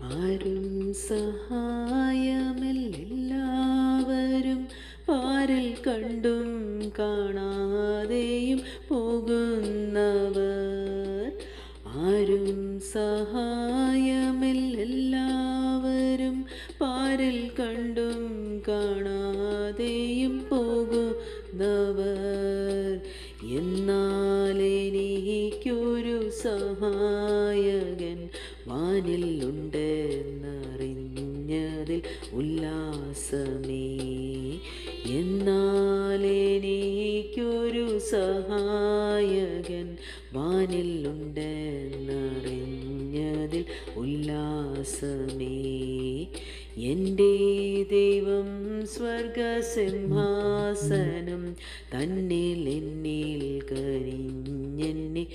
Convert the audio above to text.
ആരും സഹായമില്ലെല്ലാവരും പാരിൽ കണ്ടും കാണാതെയും പോകുന്നവർ. ആരും സഹായമില്ലെല്ലാവരും പാരിൽ കണ്ടും കാണാതെയും പോകുന്നവർ. എന്നാൽ എനിക്കൊരു സഹായകൻ വാനിൽ ഉണ്ടെന്നറിഞ്ഞതിൽ ഉല്ലാസമേ. എന്നാൽ എനിക്കൊരു സഹായകൻ വാനിൽ ഉണ്ടെന്നറിഞ്ഞതിൽ ഉല്ലാസമേ. എൻ്റെ ദൈവം സ്വർഗസിംഹാസനം തന്നിൽ എന്നിൽ കനിഞ്ഞെന്നെ